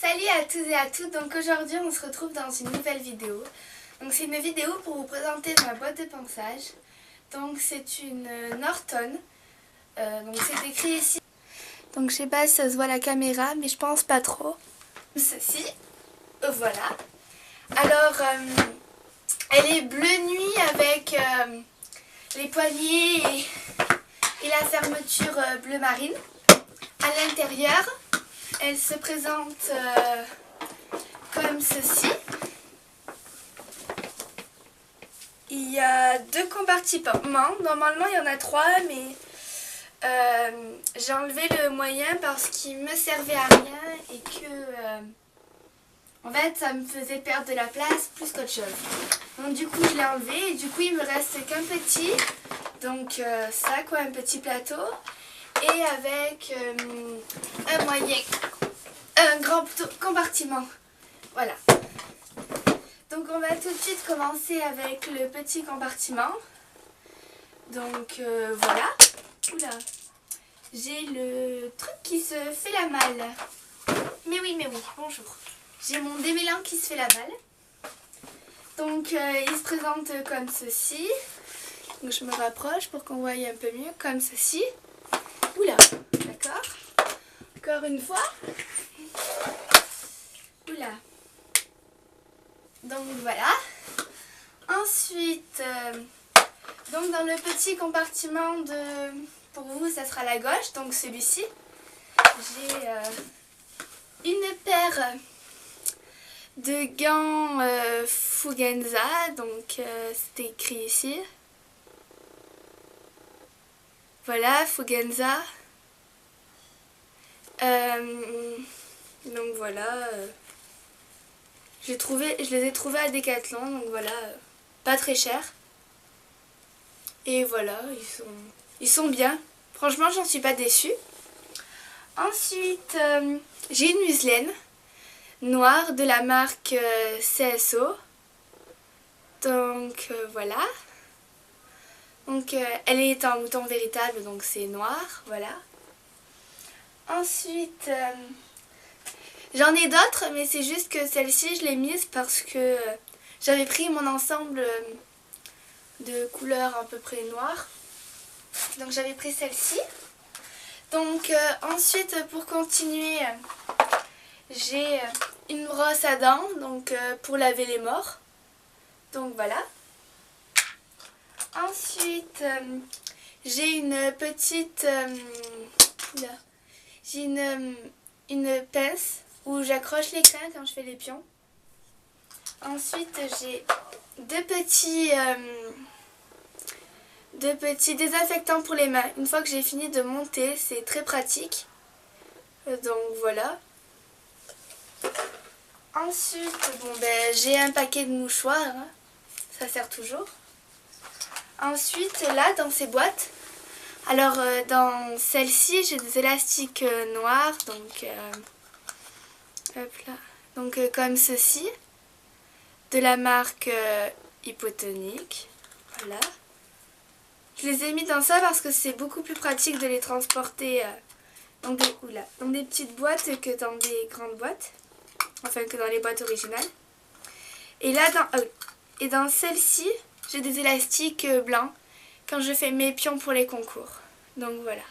Salut à tous et à toutes, donc aujourd'hui on se retrouve dans une nouvelle vidéo. Donc c'est une vidéo pour vous présenter ma boîte de ponçage. Donc c'est une Norton, donc c'est écrit ici. Donc je sais pas si ça se voit à la caméra mais je pense pas trop. Ceci, voilà. Alors elle est bleu nuit avec les poignées et la fermeture bleu marine. À l'intérieur, elle se présente comme ceci. Il y a deux compartiments. Normalement, il y en a trois, mais j'ai enlevé le moyen parce qu'il me servait à rien et que, en fait, ça me faisait perdre de la place plus qu'autre chose. Donc du coup, je l'ai enlevé et du coup, il me reste qu'un petit. Donc ça, quoi, un petit plateau. Et avec un moyen, un grand compartiment. Voilà. Donc on va tout de suite commencer avec le petit compartiment. Donc voilà. Oula. J'ai le truc qui se fait la malle. Mais oui, bonjour. J'ai mon démêlant qui se fait la malle. Donc il se présente comme ceci. Donc je me rapproche pour qu'on voie un peu mieux, comme ceci. Oula, d'accord. Encore une fois. Oula. Donc voilà. Ensuite, donc dans le petit compartiment pour vous, ça sera la gauche, donc celui-ci. J'ai une paire de gants Fugenza, donc c'est écrit ici. Voilà, Fugenza. Donc voilà. Je les ai trouvés à Decathlon, donc voilà. Pas très cher. Et voilà, ils sont bien. Franchement, j'en suis pas déçue. Ensuite, j'ai une muslaine noire de la marque CSO. Donc voilà. Donc elle est en mouton véritable, donc c'est noir, voilà. Ensuite, j'en ai d'autres, mais c'est juste que celle-ci, je l'ai mise parce que j'avais pris mon ensemble de couleurs à peu près noires. Donc j'avais pris celle-ci. Donc ensuite, pour continuer, j'ai une brosse à dents, donc pour laver les morts. Donc voilà. Ensuite, j'ai une petite... j'ai une pince où j'accroche les crins quand je fais les pions. Ensuite, j'ai deux petits désinfectants pour les mains. Une fois que j'ai fini de monter, c'est très pratique. Donc voilà. Ensuite, bon, j'ai un paquet de mouchoirs. Hein. Ça sert toujours. Ensuite, là, dans ces boîtes, alors dans celle-ci, j'ai des élastiques noirs, donc, hop là. Donc comme ceci, de la marque Hypotonique, voilà. Je les ai mis dans ça parce que c'est beaucoup plus pratique de les transporter dans des petites boîtes que dans des grandes boîtes, enfin que dans les boîtes originales. Et là, dans celle-ci, j'ai des élastiques blancs quand je fais mes pions pour les concours. Donc voilà.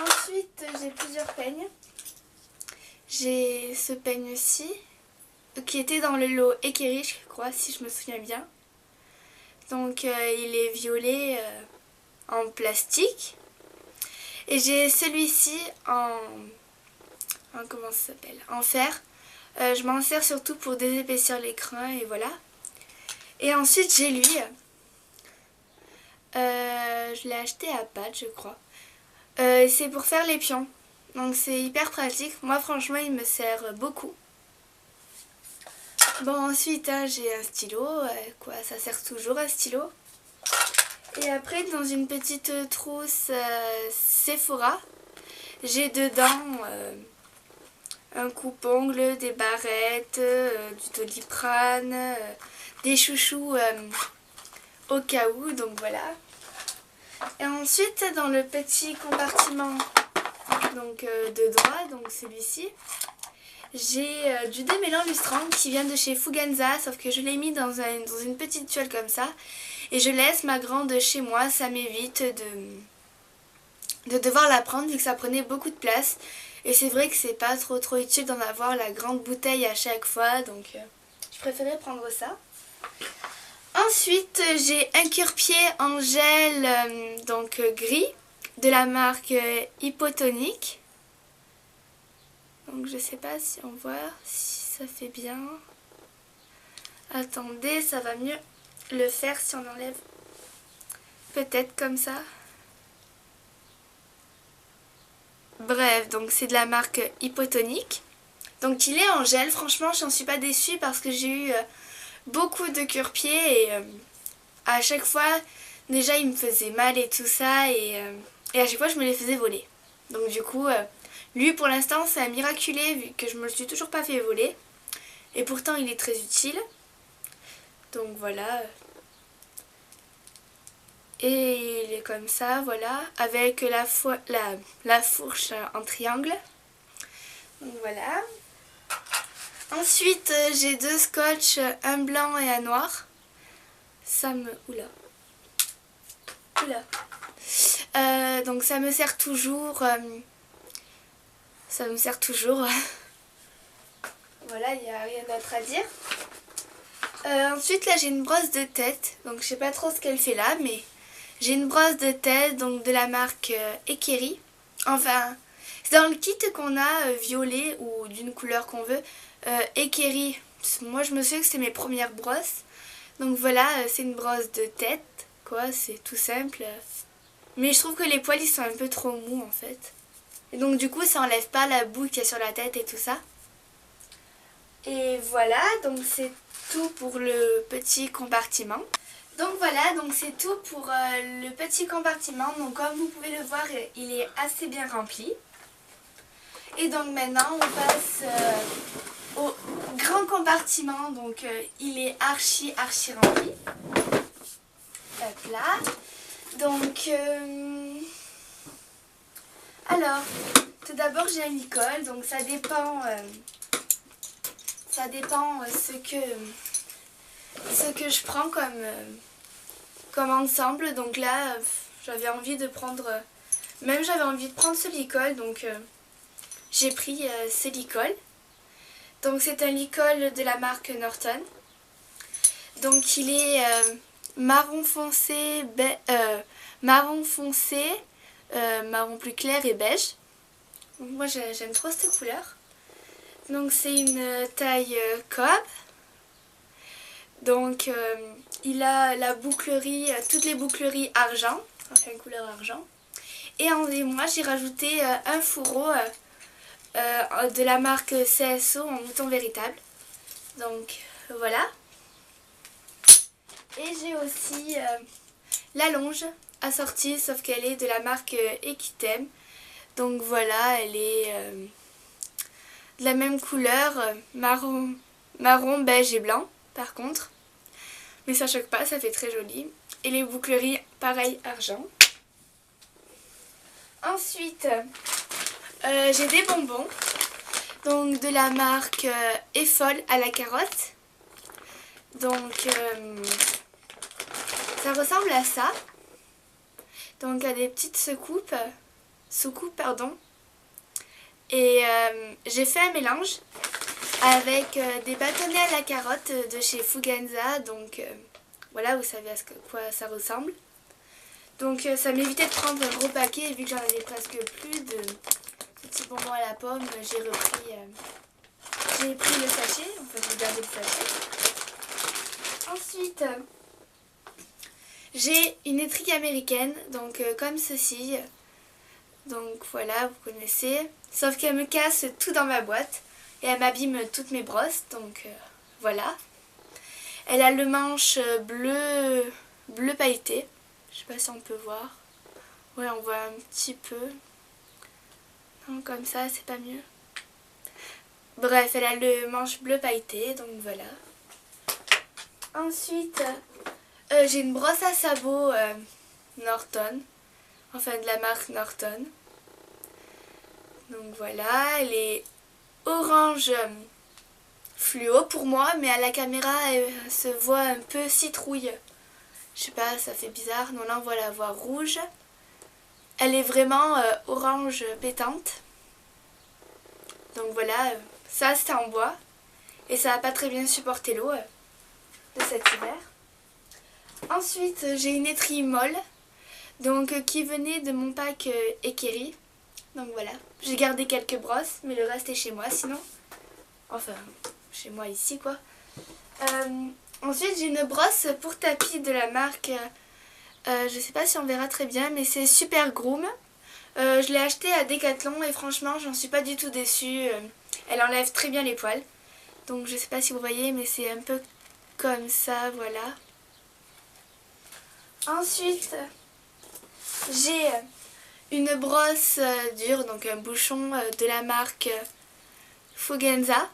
Ensuite, j'ai plusieurs peignes. J'ai ce peigne-ci, qui était dans le lot Ekerish, je crois, si je me souviens bien. Donc il est violet en plastique. Et j'ai celui-ci comment ça s'appelle, en fer. Je m'en sers surtout pour désépaissir les crins et voilà. Et ensuite j'ai lui. Je l'ai acheté à Pat, je crois. C'est pour faire les pions. Donc c'est hyper pratique. Moi franchement il me sert beaucoup. Bon ensuite hein, j'ai un stylo. Quoi, ça sert toujours un stylo. Et après dans une petite trousse Sephora, j'ai dedans un coupe-ongles, des barrettes, du Doliprane, des chouchous au cas où, donc voilà. Et ensuite dans le petit compartiment donc de droit, donc celui-ci. J'ai du démêlant lustrant qui vient de chez Fugenza, sauf que je l'ai mis dans une petite tuile comme ça. Et je laisse ma grande chez moi, ça m'évite de devoir la prendre vu que ça prenait beaucoup de place. Et c'est vrai que c'est pas trop utile d'en avoir la grande bouteille à chaque fois, donc je préférais prendre ça. Ensuite, j'ai un cure-pied en gel donc gris de la marque Hypotonic. Donc je sais pas si on voit, si ça fait bien. Attendez, ça va mieux le faire si on enlève peut-être comme ça. Bref, donc c'est de la marque Hypotonic. Donc il est en gel, franchement j'en suis pas déçue parce que j'ai eu beaucoup de cure-pieds et à chaque fois déjà il me faisait mal et tout ça et à chaque fois je me les faisais voler. Donc du coup lui pour l'instant c'est un miraculé vu que je me le suis toujours pas fait voler et pourtant il est très utile. Donc voilà. Et il est comme ça, voilà, avec la fourche en triangle. Donc voilà. Ensuite, j'ai deux scotch, un blanc et un noir. Ça me... Oula. Donc ça me sert toujours. Ça me sert toujours. Voilà, il n'y a rien d'autre à dire. Ensuite, là, j'ai une brosse de tête. Donc je sais pas trop ce qu'elle fait là, mais... J'ai une brosse de tête donc de la marque Ekeri. Enfin, c'est dans le kit qu'on a violet ou d'une couleur qu'on veut. Ekeri, moi je me souviens que c'est mes premières brosses. Donc voilà, c'est une brosse de tête, quoi, c'est tout simple. Mais je trouve que les poils ils sont un peu trop mous en fait. Et donc du coup ça enlève pas la boue qu'il y a sur la tête et tout ça. Et voilà, donc c'est tout pour le petit compartiment. Donc voilà, donc c'est tout pour le petit compartiment. Donc comme vous pouvez le voir, il est assez bien rempli. Et donc maintenant on passe au grand compartiment. Donc il est archi rempli. Hop là. Donc alors tout d'abord j'ai un licol. Donc ça dépend ce que je prends comme ensemble. Donc là j'avais envie de prendre ce licol, donc j'ai pris ce licol. Donc c'est un licol de la marque Norton. Donc il est marron foncé, marron plus clair et beige. Donc moi j'aime trop cette couleur. Donc c'est une taille coop. Donc il a la bouclerie, toutes les boucleries argent, enfin couleur argent. Et moi j'ai rajouté un fourreau de la marque CSO en mouton véritable. Donc voilà. Et j'ai aussi la longe assortie, sauf qu'elle est de la marque Equitem. Donc voilà, elle est de la même couleur, marron, beige et blanc par contre. Mais ça choque pas, ça fait très joli. Et les boucleries, pareil, argent. Ensuite, j'ai des bonbons. Donc de la marque Effol à la carotte. Donc ça ressemble à ça. Donc à des petites soucoupes, Et j'ai fait un mélange avec des bâtonnets à la carotte de chez Fugenza. Donc voilà, vous savez à quoi ça ressemble. Donc ça m'évitait de prendre un gros paquet, et vu que j'en avais presque plus de petits bonbons à la pomme, j'ai pris le sachet, enfin j'ai gardé le sachet. Ensuite, j'ai une étrique américaine, donc comme ceci. Donc voilà, vous connaissez. Sauf qu'elle me casse tout dans ma boîte et elle m'abîme toutes mes brosses, donc voilà. Elle a le manche bleu pailleté. Je sais pas si on peut voir. Ouais, on voit un petit peu. Non, comme ça, c'est pas mieux. Bref, elle a le manche bleu pailleté, donc voilà. Ensuite, j'ai une brosse à sabot Norton. Enfin, de la marque Norton. Donc voilà, elle est orange fluo pour moi, mais à la caméra elle se voit un peu citrouille. Je sais pas, ça fait bizarre. Non, là on voit la voix rouge. Elle est vraiment orange pétante. Donc voilà, ça c'est en bois. Et ça n'a pas très bien supporté l'eau de cet hiver. Ensuite, j'ai une étrille molle. Donc qui venait de mon pack Ekeri. Donc voilà, j'ai gardé quelques brosses, mais le reste est chez moi sinon. Enfin, chez moi ici quoi. Ensuite, j'ai une brosse pour tapis de la marque, je sais pas si on verra très bien, mais c'est Super Groom. Je l'ai acheté à Decathlon et franchement, j'en suis pas du tout déçue. Elle enlève très bien les poils. Donc je sais pas si vous voyez, mais c'est un peu comme ça, voilà. Ensuite, j'ai une brosse dure, donc un bouchon de la marque Fugenza.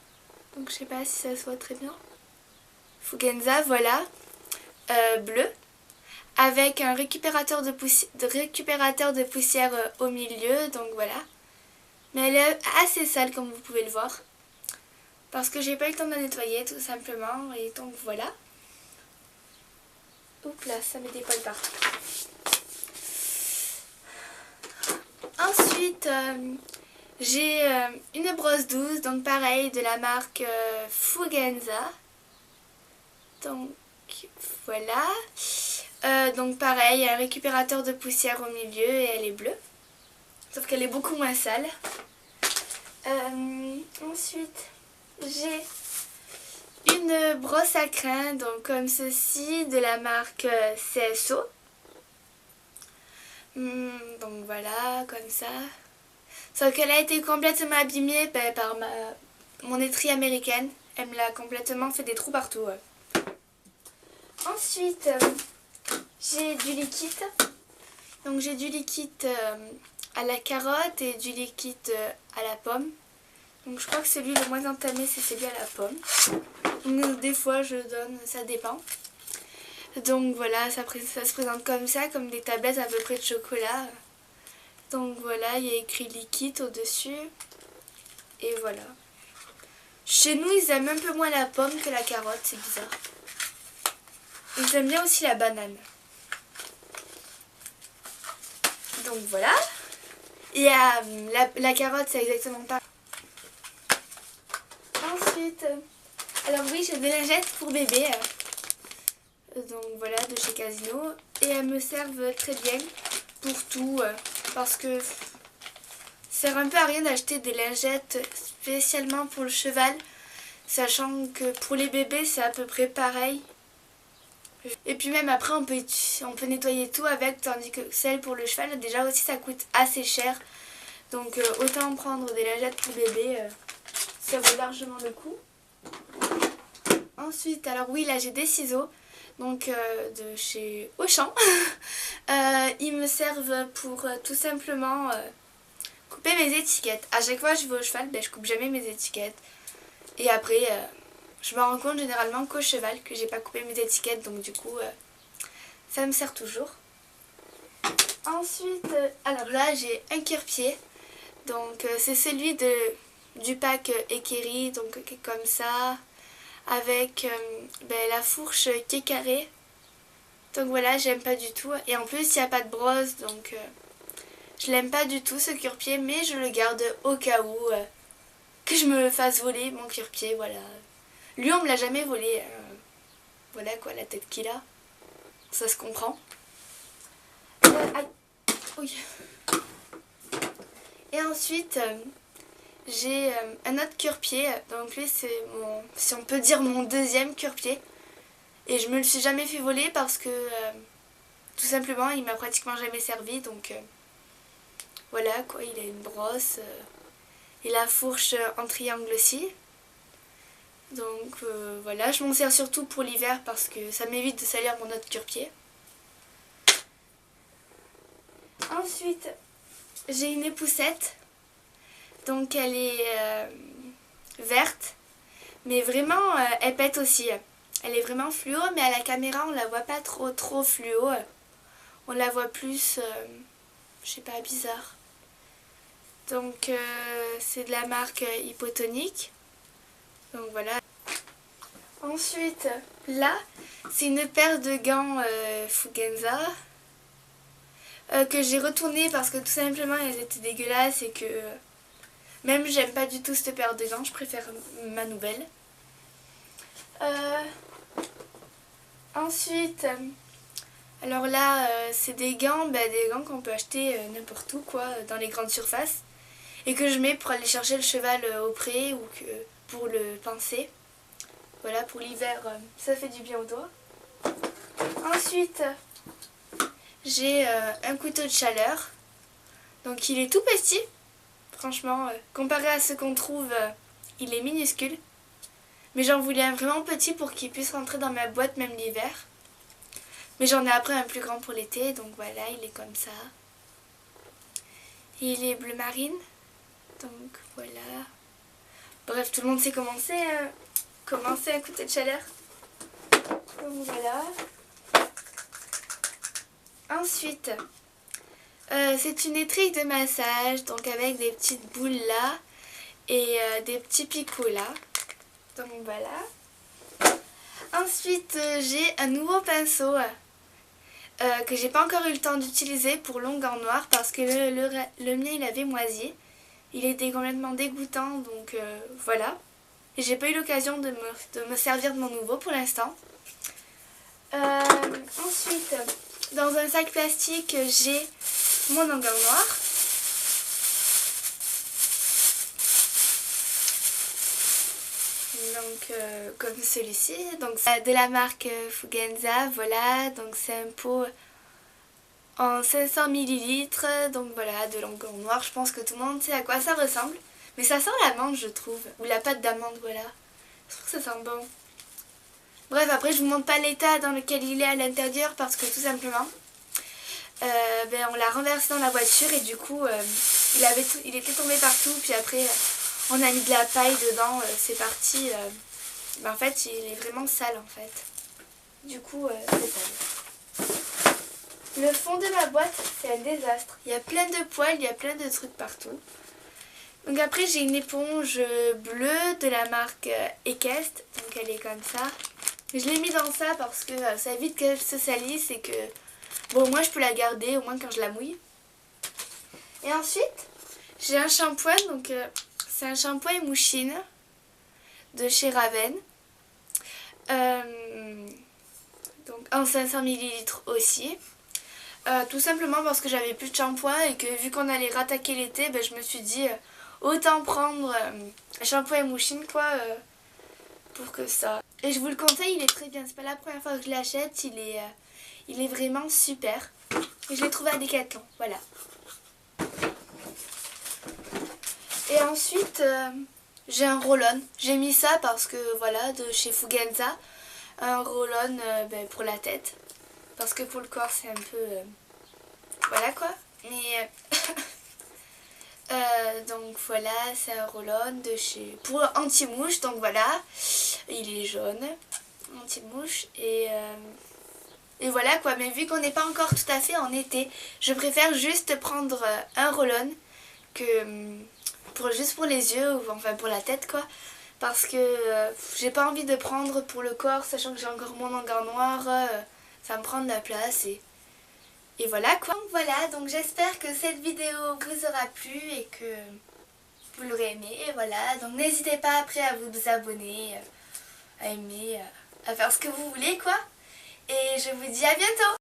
Donc je sais pas si ça se voit très bien. Fugenza, voilà, bleu, avec un récupérateur de poussière au milieu, donc voilà. Mais elle est assez sale comme vous pouvez le voir, parce que j'ai pas eu le temps de la nettoyer tout simplement, et donc voilà. Oups là, ça met des poils partout. Ensuite, j'ai une brosse douce, donc pareil, de la marque Fugenza. Donc voilà. Donc pareil, un récupérateur de poussière au milieu et elle est bleue. Sauf qu'elle est beaucoup moins sale. Ensuite, j'ai une brosse à crin, donc comme ceci, de la marque CSO. Donc voilà, comme ça. Sauf qu'elle a été complètement abîmée par mon étrille américaine. Elle me l'a complètement fait des trous partout. Ensuite, j'ai du liquide. Donc j'ai du liquide à la carotte et du liquide à la pomme. Donc je crois que celui le moins entamé, c'est celui à la pomme. Donc, des fois je donne, ça dépend. Donc voilà, ça se présente comme ça, comme des tablettes à peu près de chocolat. Donc voilà, il y a écrit liquide au-dessus. Et voilà. Chez nous, ils aiment un peu moins la pomme que la carotte, c'est bizarre. Ils aiment bien aussi la banane. Donc voilà. Et la carotte, c'est exactement pareil. Ensuite, alors oui, j'ai des lingettes pour bébé. Donc voilà, de chez Casino. Et elles me servent très bien pour tout. Parce que ça sert un peu à rien d'acheter des lingettes spécialement pour le cheval. Sachant que pour les bébés, c'est à peu près pareil. Et puis même après, on peut nettoyer tout avec, tandis que celle pour le cheval, déjà aussi, ça coûte assez cher. Donc autant prendre des lingettes pour bébé, ça vaut largement le coup. Ensuite, alors oui, là j'ai des ciseaux, donc de chez Auchan. Ils me servent pour tout simplement couper mes étiquettes. À chaque fois que je vais au cheval, je coupe jamais mes étiquettes. Et après, je me rends compte généralement qu'au cheval que j'ai pas coupé mes étiquettes, donc du coup, ça me sert toujours. Ensuite, alors là j'ai un cuir-pied. Donc c'est celui du pack Ekeri, donc qui est comme ça, avec la fourche qui est carrée. Donc voilà, j'aime pas du tout. Et en plus, il n'y a pas de brosse, donc je l'aime pas du tout ce cuir-pied, mais je le garde au cas où que je me fasse voler mon cuir-pied, voilà. Lui, on me l'a jamais volé. Voilà quoi, la tête qu'il a. Ça se comprend. Aïe. Oui. Et ensuite, j'ai un autre cure-pied. Donc lui, c'est mon, si on peut dire, mon deuxième cure-pied. Et je me le suis jamais fait voler parce que, tout simplement, il m'a pratiquement jamais servi. Donc voilà quoi, il a une brosse et la fourche en triangle aussi. Donc voilà, je m'en sers surtout pour l'hiver parce que ça m'évite de salir mon autre cure-pied. Ensuite, j'ai une époussette. Donc elle est verte, mais vraiment elle pète aussi. Elle est vraiment fluo, mais à la caméra on la voit pas trop fluo. On la voit plus, je sais pas, bizarre. Donc c'est de la marque Hypotonique. Donc voilà. Ensuite, là, c'est une paire de gants Fugenza que j'ai retourné parce que tout simplement elles étaient dégueulasses et que même j'aime pas du tout cette paire de gants, je préfère ma nouvelle. Ensuite, alors là, c'est des gants qu'on peut acheter n'importe où, quoi, dans les grandes surfaces. Et que je mets pour aller chercher le cheval au pré ou pour le pincer. Voilà, pour l'hiver, ça fait du bien aux doigts. Ensuite, j'ai un couteau de chaleur. Donc il est tout petit. Franchement, comparé à ce qu'on trouve, il est minuscule. Mais j'en voulais un vraiment petit pour qu'il puisse rentrer dans ma boîte même l'hiver. Mais j'en ai après un plus grand pour l'été, donc voilà, il est comme ça. Il est bleu marine, donc voilà. Bref, tout le monde sait comment c'est un couteau de chaleur. Donc voilà. Ensuite, c'est une étrille de massage, donc avec des petites boules là et des petits picots là. Donc voilà. Ensuite, j'ai un nouveau pinceau que j'ai pas encore eu le temps d'utiliser pour l'ongle en noir parce que le mien il avait moisi. Il était complètement dégoûtant, donc voilà. Et j'ai pas eu l'occasion de me servir de mon nouveau pour l'instant. Ensuite, dans un sac plastique, j'ai mon ongle en noir. Donc comme celui-ci, donc de la marque Fugenza, voilà, donc c'est un pot en 500 ml, donc voilà, de l'ongle en noir. Je pense que tout le monde sait à quoi ça ressemble, mais ça sent l'amande je trouve, ou la pâte d'amande, voilà, je trouve que ça sent bon. Bref, après je vous montre pas l'état dans lequel il est à l'intérieur parce que tout simplement on l'a renversé dans la voiture et du coup il était tombé partout, puis après on a mis de la paille dedans, c'est parti. En fait, il est vraiment sale en fait. Du coup, c'est sale. Le fond de ma boîte, c'est un désastre. Il y a plein de poils, il y a plein de trucs partout. Donc après, j'ai une éponge bleue de la marque Ekest. Donc elle est comme ça. Je l'ai mis dans ça parce que ça évite qu'elle se salisse et que... Bon, moi je peux la garder au moins quand je la mouille. Et ensuite, j'ai un shampoing, donc... c'est un shampoing mouchine de chez Raven. Donc en 500 ml aussi. Tout simplement parce que j'avais plus de shampoing et que vu qu'on allait rattaquer l'été, je me suis dit autant prendre un shampoing mouchine quoi pour que ça. Et je vous le conseille, il est très bien. C'est pas la première fois que je l'achète, il est vraiment super. Et je l'ai trouvé à Decathlon, voilà. Et ensuite, j'ai un roll-on. J'ai mis ça parce que, voilà, de chez Fugenza. Un roll-on pour la tête. Parce que pour le corps, c'est un peu... voilà quoi. Mais... donc voilà, c'est un roll-on de chez... pour anti-mouche. Donc voilà, il est jaune. Anti-mouche. Et voilà quoi. Mais vu qu'on n'est pas encore tout à fait en été, je préfère juste prendre un roll-on que... juste pour les yeux, ou enfin pour la tête quoi, parce que j'ai pas envie de prendre pour le corps, sachant que j'ai encore mon ongle noir, ça me prend de la place et voilà quoi. Donc voilà, donc j'espère que cette vidéo vous aura plu et que vous l'aurez aimé, et voilà, donc n'hésitez pas après à vous abonner, à aimer, à faire ce que vous voulez quoi, et je vous dis à bientôt.